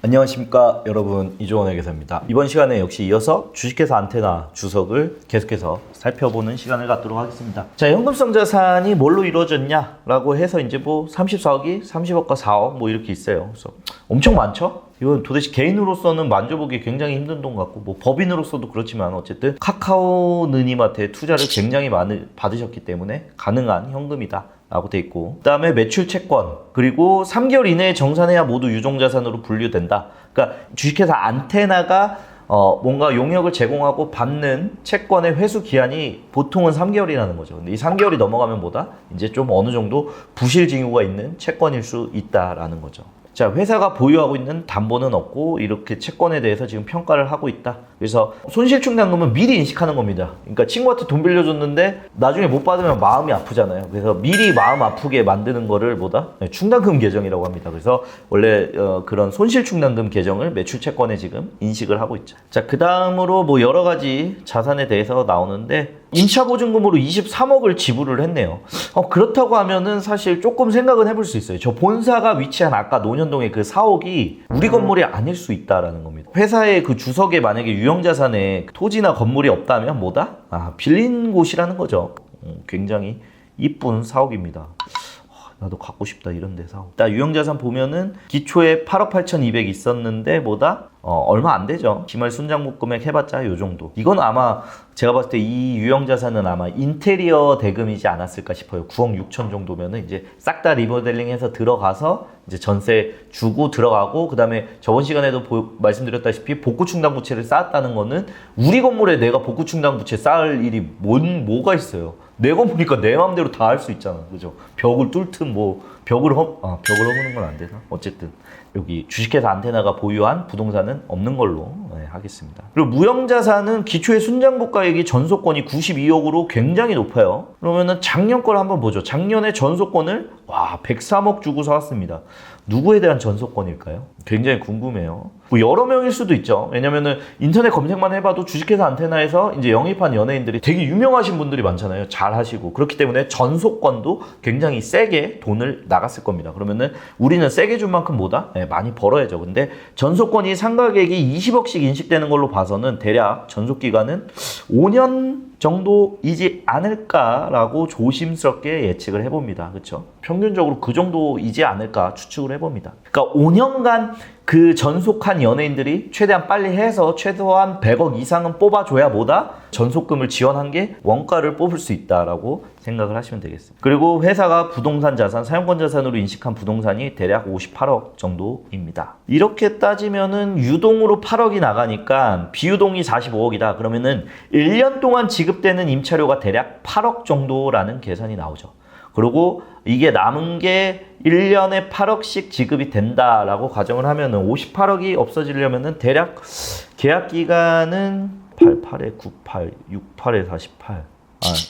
안녕하십니까 여러분, 이종원의 회계사입니다. 이번 시간에 역시 이어서 주식회사 안테나 주석을 계속해서 살펴보는 시간을 갖도록 하겠습니다. 자, 현금성 자산이 뭘로 이루어졌냐 라고 해서 이제 뭐 34억이 30억과 4억 뭐 이렇게 있어요. 그래서 엄청 많죠? 이건 도대체 개인으로서는 만져보기 굉장히 힘든 돈 같고, 뭐 법인으로서도 그렇지만 어쨌든 카카오느님한테 투자를 굉장히 많이 받으셨기 때문에 가능한 현금이다 라고 돼 있고, 그 다음에 매출 채권, 그리고 3개월 이내에 정산해야 모두 유종자산으로 분류된다. 그러니까 주식회사 안테나가 뭔가 용역을 제공하고 받는 채권의 회수 기한이 보통은 3개월이라는 거죠. 근데 이 3개월이 넘어가면 뭐다? 이제 좀 어느 정도 부실 징후가 있는 채권일 수 있다라는 거죠. 자, 회사가 보유하고 있는 담보는 없고 이렇게 채권에 대해서 지금 평가를 하고 있다. 그래서 손실충당금은 미리 인식하는 겁니다. 그러니까 친구한테 돈 빌려줬는데 나중에 못 받으면 마음이 아프잖아요. 그래서 미리 마음 아프게 만드는 거를 뭐다? 충당금 계정이라고 합니다. 그래서 원래 그런 손실충당금 계정을 매출채권에 지금 인식을 하고 있죠. 자, 그 다음으로 뭐 여러 가지 자산에 대해서 나오는데, 임차보증금으로 23억을 지불을 했네요. 그렇다고 하면은 사실 조금 생각은 해볼 수 있어요. 저 본사가 위치한 아까 논현동의 그 4억이 우리 건물이 아닐 수 있다라는 겁니다. 회사의 그 주석에 만약에 유형자산에 토지나 건물이 없다면 뭐다? 빌린 곳이라는 거죠. 굉장히 이쁜 4억입니다. 나도 갖고 싶다 이런 데 사고. 나 유형자산 보면은 기초에 8억 8,200 있었는데 뭐다? 얼마 안 되죠. 기말 순장부 금액 해봤자 요 정도. 이건 아마 제가 봤을 때 이 유형자산은 아마 인테리어 대금이지 않았을까 싶어요. 9억 6천 정도면은 이제 싹 다 리모델링해서 들어가서 이제 전세 주고 들어가고, 그 다음에 저번 시간에도 말씀드렸다시피 복구충당부채를 쌓았다는 거는 우리 건물에 내가 복구충당부채 쌓을 일이 뭐가 있어요. 내 건물이니까 내 마음대로 다 할 수 있잖아. 그죠? 벽을 뚫든 뭐 벽을 허무는 건 안 되나? 어쨌든 여기 주식회사 안테나가 보유한 부동산은 없는 걸로 하겠습니다. 그리고 무형자산은 기초의 순장부가액이 전소권이 92억으로 굉장히 높아요. 그러면은 작년 걸 한번 보죠. 작년에 전소권을 103억 주고 사왔습니다. 누구에 대한 전소권일까요? 굉장히 궁금해요. 뭐 여러 명일 수도 있죠. 왜냐면은 인터넷 검색만 해봐도 주식회사 안테나에서 이제 영입한 연예인들이 되게 유명하신 분들이 많잖아요. 잘 하시고. 그렇기 때문에 전소권도 굉장히 세게 돈을 나갔을 겁니다. 그러면은 우리는 세게 준 만큼 뭐다? 많이 벌어야죠. 근데 전소권이 상가액이 20억씩 인식되는 걸로 봐서는 대략 전소기간은 5년 정도이지 않을까라고 조심스럽게 예측을 해봅니다. 그렇죠? 평균적으로 그 정도이지 않을까 추측을 해봅니다. 그러니까 5년간 그 전속한 연예인들이 최대한 빨리 해서 최소한 100억 이상은 뽑아줘야 뭐다? 전속금을 지원한 게 원가를 뽑을 수 있다라고 생각을 하시면 되겠습니다. 그리고 회사가 부동산 자산, 사용권 자산으로 인식한 부동산이 대략 58억 정도입니다. 이렇게 따지면은 유동으로 8억이 나가니까 비유동이 45억이다. 그러면은 1년 동안 지급되는 임차료가 대략 8억 정도라는 계산이 나오죠. 그리고 이게 남은 게 1년에 8억씩 지급이 된다라고 가정을 하면은 58억이 없어지려면은 대략 계약 기간은 88에 98, 68에 48.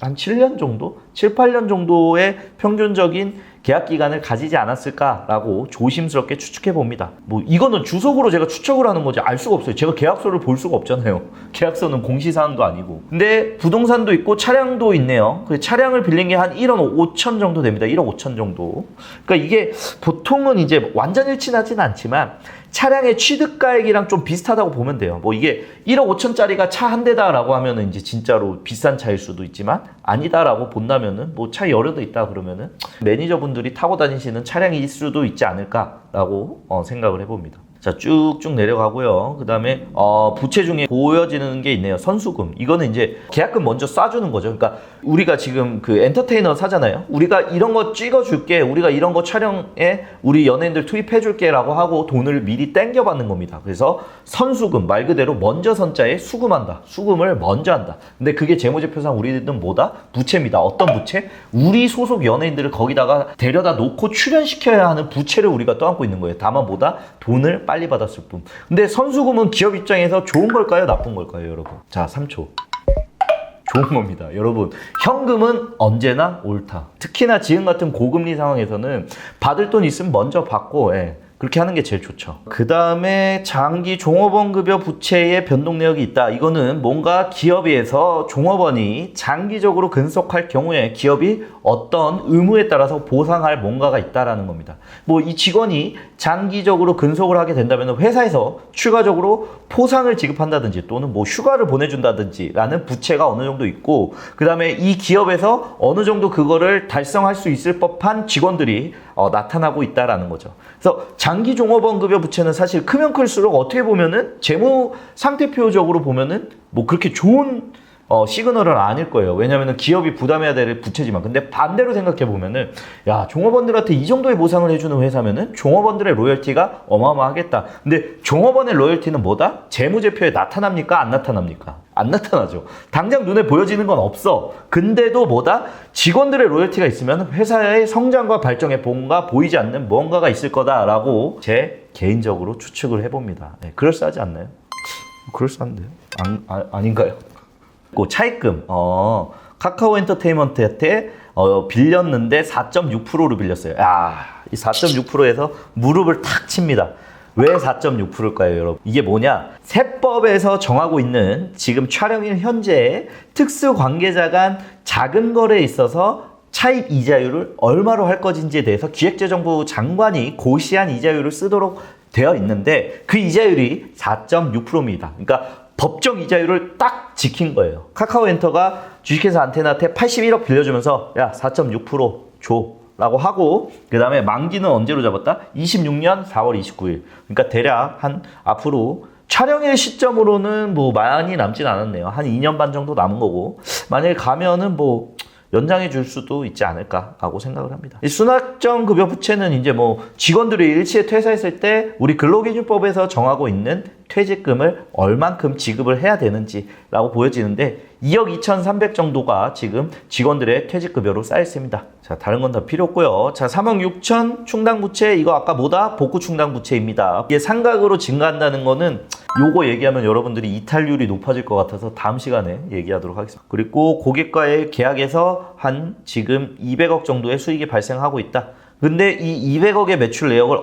한 7년 정도? 7, 8년 정도의 평균적인 계약 기간을 가지지 않았을까라고 조심스럽게 추측해 봅니다. 뭐 이거는 주석으로 제가 추측을 하는 거지 알 수가 없어요. 제가 계약서를 볼 수가 없잖아요. 계약서는 공시사항도 아니고. 근데 부동산도 있고 차량도 있네요. 그 차량을 빌린 게 한 1억 5천 정도 됩니다. 1억 5천 정도. 그러니까 이게 보통은 이제 완전 일치하진 않지만 차량의 취득가액이랑 좀 비슷하다고 보면 돼요. 뭐 이게 1억 5천짜리가 차 한 대다라고 하면은 이제 진짜로 비싼 차일 수도 있지만 아니다라고 본다면은 뭐 차 여러 대 있다 그러면은 매니저분들이 타고 다니시는 차량일 수도 있지 않을까라고 생각을 해봅니다. 자, 쭉쭉 내려가고요. 그 다음에 부채 중에 보여지는 게 있네요. 선수금. 이거는 이제 계약금 먼저 쏴주는 거죠. 그러니까 우리가 지금 그 엔터테이너 사잖아요. 우리가 이런 거 찍어줄게, 우리가 이런 거 촬영에 우리 연예인들 투입해줄게 라고 하고 돈을 미리 땡겨받는 겁니다. 그래서 선수금, 말 그대로 먼저 선자에 수금한다. 수금을 먼저 한다. 근데 그게 재무제표상 우리들은 뭐다? 부채입니다. 어떤 부채? 우리 소속 연예인들을 거기다가 데려다 놓고 출연시켜야 하는 부채를 우리가 떠안고 있는 거예요. 다만 뭐다? 돈을 빨리 받았을 뿐. 근데 선수금은 기업 입장에서 좋은 걸까요? 나쁜 걸까요, 여러분? 자, 3초. 좋은 겁니다. 여러분, 현금은 언제나 옳다. 특히나 지금 같은 고금리 상황에서는 받을 돈 있으면 먼저 받고, 그렇게 하는 게 제일 좋죠. 그 다음에 장기 종업원 급여 부채의 변동 내역이 있다. 이거는 뭔가 기업에서 종업원이 장기적으로 근속할 경우에 기업이 어떤 의무에 따라서 보상할 뭔가가 있다라는 겁니다. 뭐 이 직원이 장기적으로 근속을 하게 된다면 회사에서 추가적으로 포상을 지급한다든지 또는 뭐 휴가를 보내준다든지 라는 부채가 어느 정도 있고, 그 다음에 이 기업에서 어느 정도 그거를 달성할 수 있을 법한 직원들이 나타나고 있다라는 거죠. 그래서 장기 종업원 급여 부채는 사실 크면 클수록 어떻게 보면은 재무 상태표적으로 보면은 뭐 그렇게 좋은 시그널은 아닐 거예요. 왜냐하면 기업이 부담해야 될 부채지만. 근데 반대로 생각해 보면은, 야, 종업원들한테 이 정도의 보상을 해주는 회사면은 종업원들의 로열티가 어마어마하겠다. 근데 종업원의 로열티는 뭐다? 재무제표에 나타납니까? 안 나타납니까? 안 나타나죠. 당장 눈에 보여지는 건 없어. 근데도 뭐다? 직원들의 로열티가 있으면 회사의 성장과 발전에 뭔가 보이지 않는 뭔가가 있을 거다라고 제 개인적으로 추측을 해봅니다. 네, 그럴싸하지 않나요? 그럴싸한데요? 아닌가요? 차입금, 카카오 엔터테인먼트한테 빌렸는데 4.6%로 빌렸어요. 야, 이 4.6%에서 무릎을 탁 칩니다. 왜 4.6%일까요, 여러분? 이게 뭐냐? 세법에서 정하고 있는 지금 촬영일 현재 특수 관계자 간 자금 거래에 있어서 차입 이자율을 얼마로 할 것인지에 대해서 기획재정부 장관이 고시한 이자율을 쓰도록 되어 있는데 그 이자율이 4.6%입니다. 그러니까 법정 이자율을 딱 지킨 거예요. 카카오엔터가 주식회사 안테나한테 81억 빌려주면서 야 4.6% 줘 라고 하고, 그 다음에 만기는 언제로 잡았다? 26년 4월 29일. 그러니까 대략 한 앞으로 촬영일 시점으로는 뭐 많이 남진 않았네요. 한 2년 반 정도 남은 거고, 만약에 가면은 뭐 연장해 줄 수도 있지 않을까라고 생각을 합니다. 이 순학정 급여 부채는 이제 뭐 직원들이 일시에 퇴사했을 때 우리 근로기준법에서 정하고 있는 퇴직금을 얼만큼 지급을 해야 되는지라고 보여지는데 2억 2,300 정도가 지금 직원들의 퇴직급여로 쌓였습니다. 자, 다른 건 다 필요 없고요. 자, 3억 6천 충당부채, 이거 아까 뭐다? 복구 충당부채입니다. 이게 상각으로 증가한다는 거는 요거 얘기하면 여러분들이 이탈률이 높아질 것 같아서 다음 시간에 얘기하도록 하겠습니다. 그리고 고객과의 계약에서 한 지금 200억 정도의 수익이 발생하고 있다. 근데 이 200억의 매출 내역을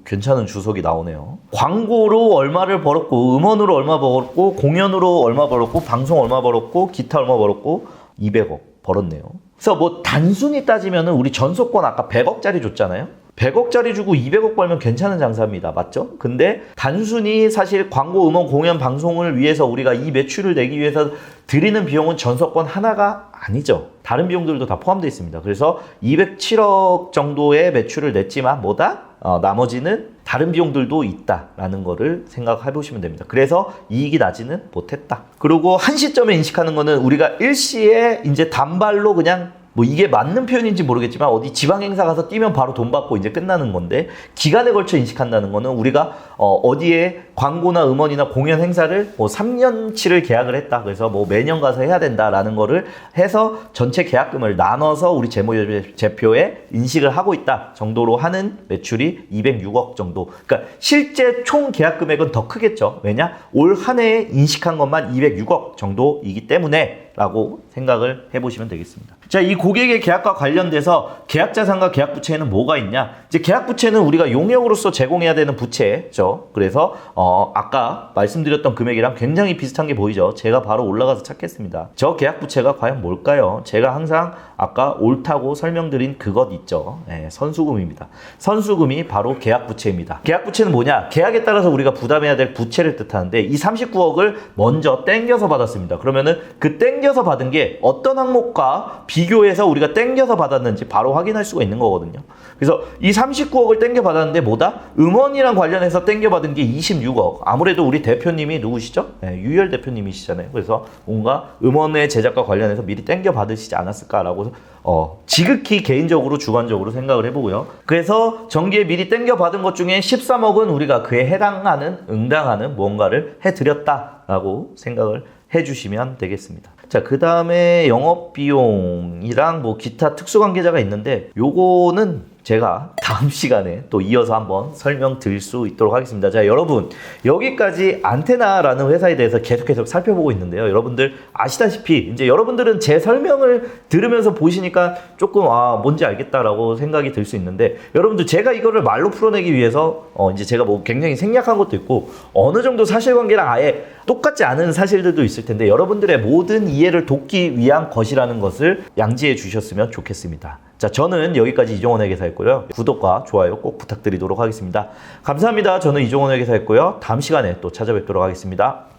괜찮은 주석이 나오네요. 광고로 얼마를 벌었고, 음원으로 얼마 벌었고, 공연으로 얼마 벌었고, 방송 얼마 벌었고, 기타 얼마 벌었고, 200억 벌었네요. 그래서 뭐 단순히 따지면은 우리 전소권 아까 100억짜리 줬잖아요. 100억짜리 주고 200억 벌면 괜찮은 장사입니다. 맞죠? 근데 단순히 사실 광고, 음원, 공연, 방송을 위해서 우리가 이 매출을 내기 위해서 드리는 비용은 전소권 하나가 아니죠. 다른 비용들도 다 포함되어 있습니다. 그래서 207억 정도의 매출을 냈지만 뭐다? 나머지는 다른 비용들도 있다라는 거를 생각해 보시면 됩니다. 그래서 이익이 나지는 못했다. 그리고 한 시점에 인식하는 거는 우리가 일시에 이제 단발로 그냥 뭐 이게 맞는 표현인지 모르겠지만 어디 지방 행사 가서 뛰면 바로 돈 받고 이제 끝나는 건데, 기간에 걸쳐 인식한다는 거는 우리가 어디에 광고나 음원이나 공연 행사를 뭐 3년치를 계약을 했다. 그래서 뭐 매년 가서 해야 된다라는 거를 해서 전체 계약금을 나눠서 우리 재무제표에 인식을 하고 있다 정도로 하는 매출이 206억 정도. 그러니까 실제 총 계약 금액은 더 크겠죠. 왜냐? 올 한 해에 인식한 것만 206억 정도이기 때문에 라고 생각을 해보시면 되겠습니다. 자, 이 고객의 계약과 관련돼서 계약자산과 계약부채에는 뭐가 있냐? 이제 계약부채는 우리가 용역으로서 제공해야 되는 부채죠. 그래서 아까 말씀드렸던 금액이랑 굉장히 비슷한 게 보이죠? 제가 바로 올라가서 찾겠습니다. 저 계약부채가 과연 뭘까요? 제가 항상 아까 옳다고 설명드린 그것 있죠. 네, 선수금입니다. 선수금이 바로 계약부채입니다. 계약부채는 뭐냐? 계약에 따라서 우리가 부담해야 될 부채를 뜻하는데 이 39억을 먼저 땡겨서 받았습니다. 그러면은 그 땡겨서 받은 게 어떤 항목과 비교해서 우리가 땡겨서 받았는지 바로 확인할 수가 있는 거거든요. 그래서 이 39억을 땡겨 받았는데 뭐다? 음원이랑 관련해서 땡겨 받은 게 26억. 아무래도 우리 대표님이 누구시죠? 네, 유열 대표님이시잖아요. 그래서 뭔가 음원의 제작과 관련해서 미리 땡겨 받으시지 않았을까라고 지극히 개인적으로 주관적으로 생각을 해보고요. 그래서 정기에 미리 땡겨 받은 것 중에 13억은 우리가 그에 해당하는 응당하는 무언가를 해드렸다라고 생각을 해주시면 되겠습니다. 자, 그 다음에 영업비용이랑 뭐 기타 특수관계자가 있는데 요거는 제가 다음 시간에 또 이어서 한번 설명드릴 수 있도록 하겠습니다. 자, 여러분 여기까지 안테나라는 회사에 대해서 계속해서 살펴보고 있는데요. 여러분들 아시다시피 이제 여러분들은 제 설명을 들으면서 보시니까 조금 뭔지 알겠다라고 생각이 들 수 있는데, 여러분들 제가 이거를 말로 풀어내기 위해서 이제 제가 뭐 굉장히 생략한 것도 있고 어느 정도 사실관계랑 아예 똑같지 않은 사실들도 있을 텐데 여러분들의 모든 이해를 돕기 위한 것이라는 것을 양지해 주셨으면 좋겠습니다. 자, 저는 여기까지 이종원 회계사였고요. 구독과 좋아요 꼭 부탁드리도록 하겠습니다. 감사합니다. 저는 이종원 회계사였고요. 다음 시간에 또 찾아뵙도록 하겠습니다.